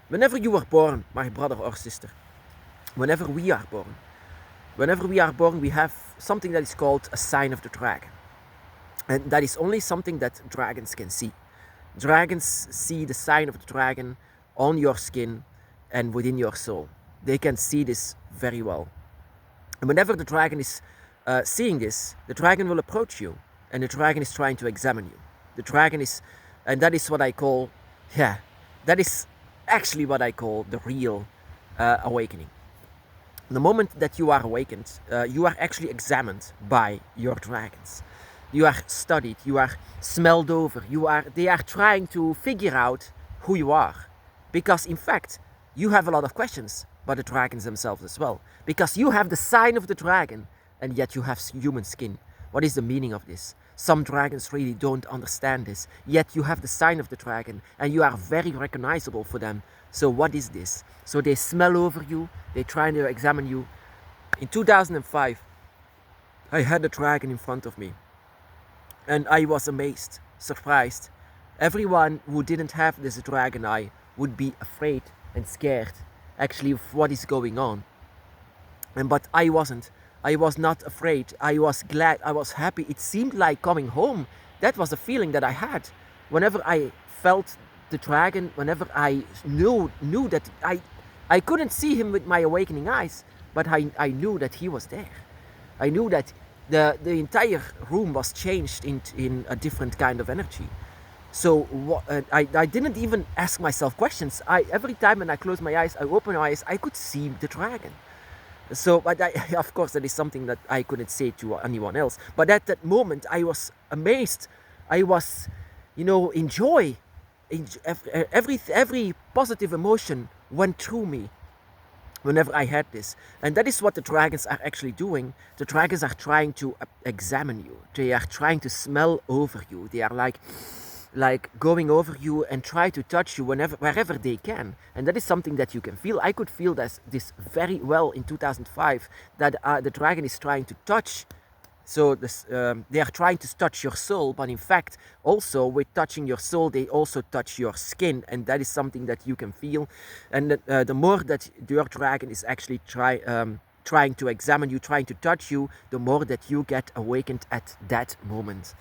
Whenever you were born, my brother or sister, whenever we are born, we have something that is called a sign of the dragon. And that is only something that dragons can see. Dragons see the sign of the dragon on your skin and within your soul. They can see this very well. And whenever the dragon is seeing this, the dragon will approach you, and the dragon is trying to examine you. The dragon is, and that is what I call, that is actually what I call the real awakening. The moment that you are awakened, you are actually examined by your dragons. You are studied, you are smelled over, they are trying to figure out who you are. Because in fact, you have a lot of questions, but the dragons themselves as well. Because you have the sign of the dragon, and yet you have human skin. What is the meaning of this? Some dragons really don't understand this, yet you have the sign of the dragon, and you are very recognizable for them. So what is this? So they smell over you, they try to examine you. In 2005, I had a dragon in front of me. And I was amazed, surprised. Everyone who didn't have this dragon eye would be afraid and scared, actually, of what is going on. But I wasn't. I was not afraid. I was glad. I was happy. It seemed like coming home. That was the feeling that I had. Whenever I felt the dragon, whenever I knew that I couldn't see him with my awakening eyes, but I knew that he was there. I knew that the entire room was changed in a different kind of energy. So I didn't even ask myself questions. Every time when I closed my eyes, I opened my eyes, I could see the dragon. So, but of course, that is something that I couldn't say to anyone else. But at that moment, I was amazed. I was, in joy. Every positive emotion went through me whenever I had this. And that is what the dragons are actually doing. The dragons are trying to examine you. They are trying to smell over you. They are like going over you and try to touch you wherever they can. And that is something that you can feel. I could feel this very well in 2005, that the dragon is trying to touch. So they are trying to touch your soul, but in fact, also with touching your soul, they also touch your skin, and that is something that you can feel. And the more that your dragon is actually trying to examine you, trying to touch you, the more that you get awakened at that moment.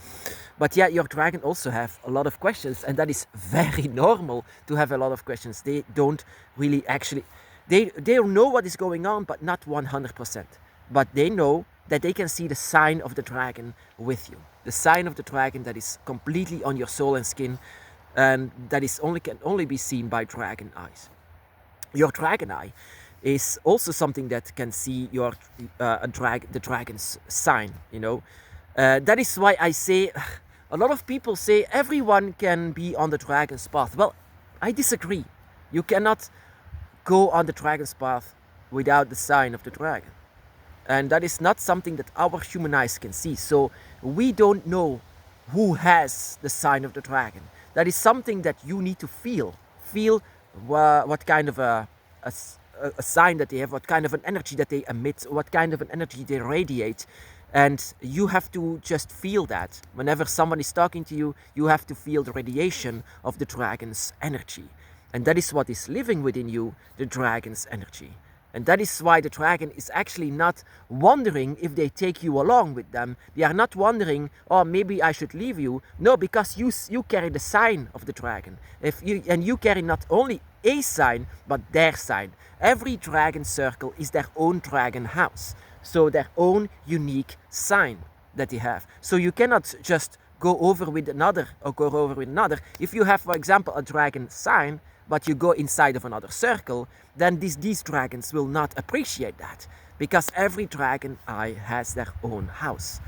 But yeah, your dragon also have a lot of questions, and that is very normal to have a lot of questions. They don't really actually, they know what is going on, but not 100%. But they know that they can see the sign of the dragon with you. The sign of the dragon that is completely on your soul and skin, and that can only be seen by dragon eyes. Your dragon eye is also something that can see the dragon's sign, That is why I say, a lot of people say everyone can be on the dragon's path. Well, I disagree. You cannot go on the dragon's path without the sign of the dragon. And that is not something that our human eyes can see. So we don't know who has the sign of the dragon. That is something that you need to feel. Feel what kind of a sign that they have, what kind of an energy that they emit, what kind of an energy they radiate. And you have to just feel that. Whenever someone is talking to you, you have to feel the radiation of the dragon's energy. And that is what is living within you, the dragon's energy. And that is why the dragon is actually not wondering if they take you along with them. They are not wondering, oh, maybe I should leave you. No, because you carry the sign of the dragon. And you carry not only a sign, but their sign. Every dragon circle is their own dragon house. So their own unique sign that they have. So you cannot just go over with another or go over with another. If you have, for example, a dragon sign, but you go inside of another circle, then these dragons will not appreciate that, because every dragon eye has their own house.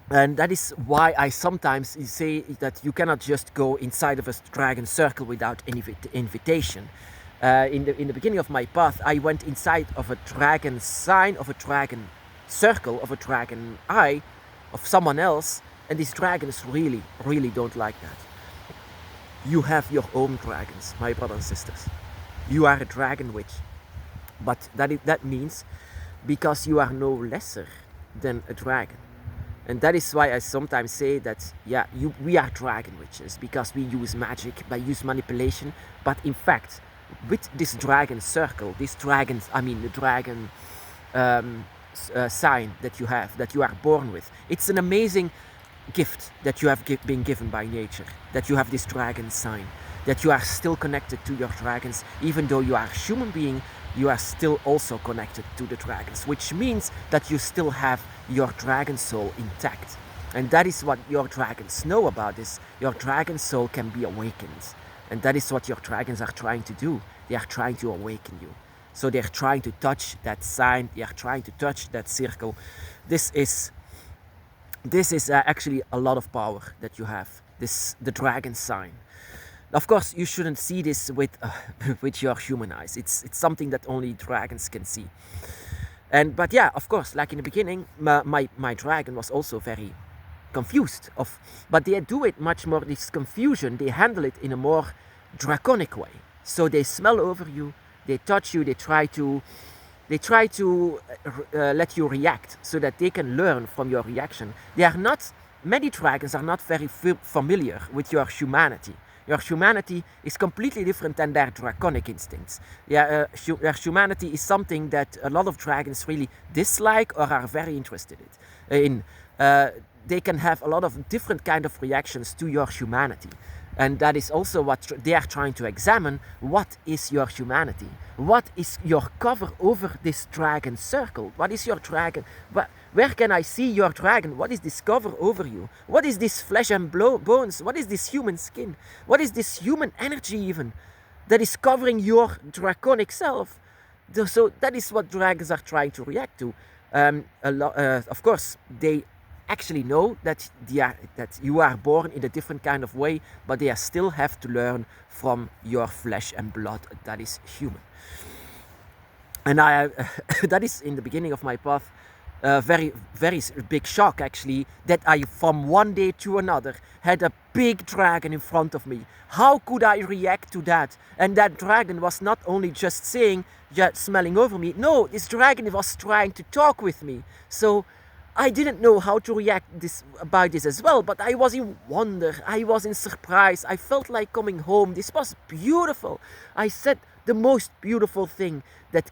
And that is why I sometimes say that you cannot just go inside of a dragon circle without invitation. In the beginning of my path, I went inside of a dragon sign, of a dragon circle, of a dragon eye, of someone else, and these dragons really, really don't like that. You have your own dragons, my brothers and sisters. You are a dragon witch. But that means because you are no lesser than a dragon. And that is why I sometimes say that, yeah, we are dragon witches because we use magic, by use manipulation. But in fact, with this dragon circle, the dragon sign that you have, that you are born with, it's an amazing gift that you have been given by nature, that you have this dragon sign, that you are still connected to your dragons. Even though you are a human being, you are still also connected to the dragons, which means that you still have your dragon soul intact. And that is what your dragons know about this. Your dragon soul can be awakened. And that is what your dragons are trying to do. They are trying to awaken you. So they're trying to touch that sign. They are trying to touch that circle. This is actually a lot of power that you have. The dragon sign. Of course, you shouldn't see this with with your human eyes. It's something that only dragons can see. But yeah, of course, like in the beginning, my dragon was also very confused. But they do it much more, this confusion, they handle it in a more draconic way. So they smell over you, they touch you, they try to let you react so that they can learn from your reaction. Many dragons are not very familiar with your humanity. Your humanity is completely different than their draconic instincts. Their humanity is something that a lot of dragons really dislike or are very interested in. They can have a lot of different kind of reactions to your humanity. And that is also what they are trying to examine. What is your humanity? What is your cover over this dragon circle? What is your dragon? Where can I see your dragon? What is this cover over you? What is this flesh and bones? What is this human skin? What is this human energy even that is covering your draconic self? So that is what dragons are trying to react to. Of course, they actually know that you are born in a different kind of way, but they still have to learn from your flesh and blood that is human. And that is in the beginning of my path, very, very big shock actually, that I from one day to another had a big dragon in front of me. How could I react to that? And that dragon was not only just smelling over me. No, this dragon was trying to talk with me. So I didn't know how to react about this as well, but I was in wonder, I was in surprise, I felt like coming home. This was beautiful. I said the most beautiful thing that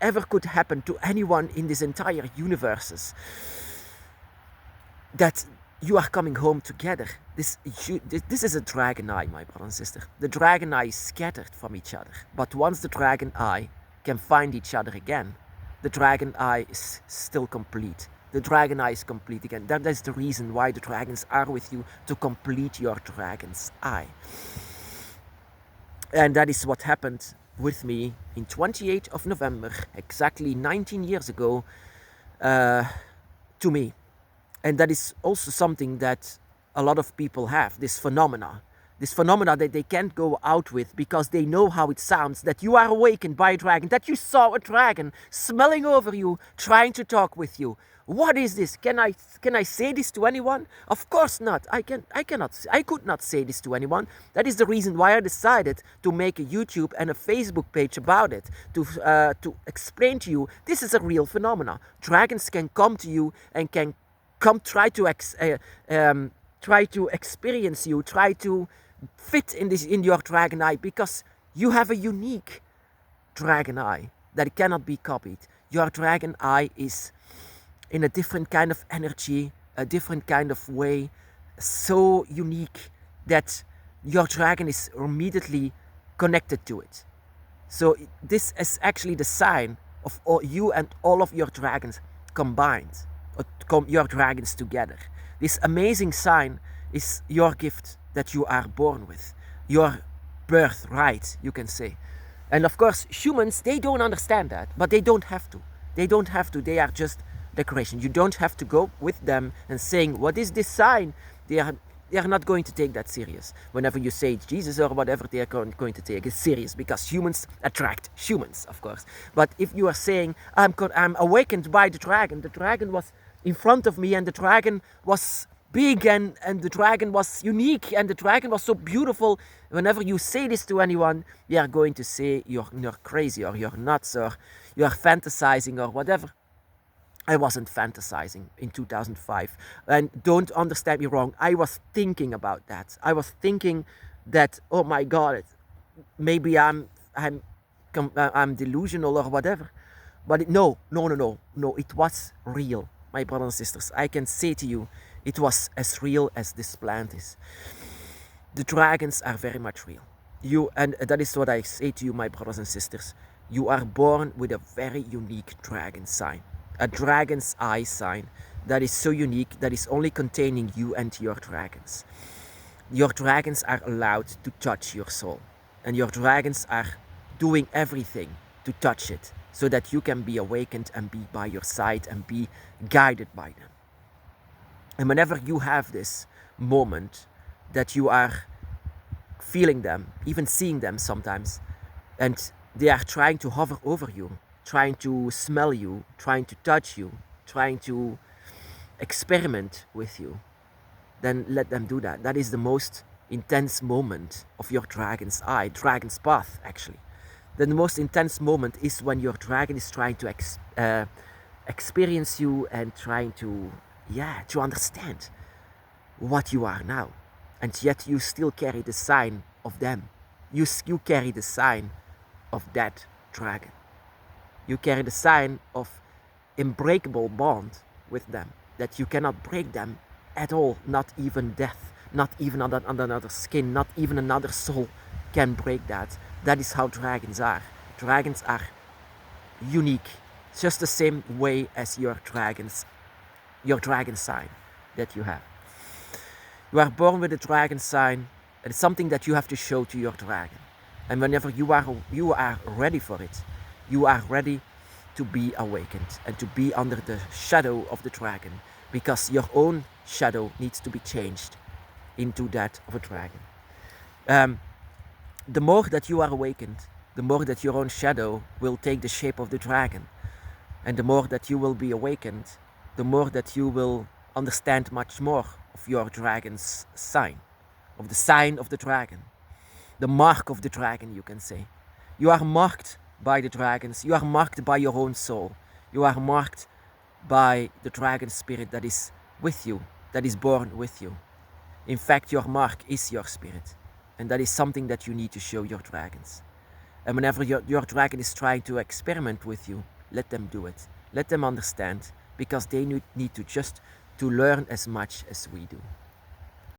ever could happen to anyone in this entire universe, that you are coming home together. This is a dragon eye, my brother and sister. The dragon eye is scattered from each other, but once the dragon eye can find each other again, the dragon eye is still complete. The dragon eye is complete again. That is the reason why the dragons are with you, to complete your dragon's eye. And that is what happened with me in 28th of November, exactly 19 years ago, to me. And that is also something that a lot of people have, this phenomena that they can't go out with because they know how it sounds, that you are awakened by a dragon, that you saw a dragon smelling over you, trying to talk with you. What is this? Can I say this to anyone? Of course not. I could not say this to anyone. That is the reason why I decided to make a YouTube and a Facebook page about it, to explain to you this is a real phenomena. Dragons can come to you and can try to experience you, try to fit in your dragon eye, because you have a unique dragon eye that cannot be copied. Your dragon eye is in a different kind of energy, a different kind of way, so unique that your dragon is immediately connected to it. So this is actually the sign of you and all of your dragons combined, your dragons together. This amazing sign is your gift that you are born with, your birthright, you can say. And of course, humans, they don't understand that, but they don't have to. They are just decoration. You don't have to go with them and saying, what is this sign? They are not going to take that serious. Whenever you say Jesus or whatever, they are going to take it serious, because humans attract humans, of course. But if you are saying, I'm awakened by the dragon was in front of me, and the dragon was big, and the dragon was unique, and the dragon was so beautiful. Whenever you say this to anyone, they are going to say you're crazy, or you're nuts, or you're fantasizing, or whatever. I wasn't fantasizing in 2005. And don't understand me wrong, I was thinking about that. I was thinking that, oh my God, maybe I'm delusional or whatever. But no, it was real, my brothers and sisters. I can say to you, it was as real as this plant is. The dragons are very much real. And that is what I say to you, my brothers and sisters. You are born with a very unique dragon sign, a dragon's eye sign that is so unique, that is only containing you and your dragons. Your dragons are allowed to touch your soul, and your dragons are doing everything to touch it so that you can be awakened and be by your side and be guided by them. And whenever you have this moment that you are feeling them, even seeing them sometimes, and they are trying to hover over you, trying to smell you, trying to touch you, trying to experiment with you, then let them do that. That is the most intense moment of your dragon's eye, dragon's path actually. Then the most intense moment is when your dragon is trying to experience you and trying to understand what you are now. And yet you still carry the sign of them. You carry the sign of that dragon. You carry the sign of unbreakable bond with them, that you cannot break them at all, not even death, not even under another skin, not even another soul can break that. That is how dragons are. Dragons are unique, just the same way as your dragon sign that you have. You are born with a dragon sign, and it's something that you have to show to your dragon. And whenever you are ready for it, you are ready to be awakened and to be under the shadow of the dragon, because your own shadow needs to be changed into that of a dragon. The more that you are awakened, the more that your own shadow will take the shape of the dragon. And the more that you will be awakened, the more that you will understand much more of your dragon's sign, of the sign of the dragon, the mark of the dragon, you can say. You are marked by the dragons, you are marked by your own soul, you are marked by the dragon spirit that is with you, that is born with you. In fact, your mark is your spirit, and that is something that you need to show your dragons. And whenever your dragon is trying to experiment with you, let them do it. Let them understand, because they need to learn as much as we do.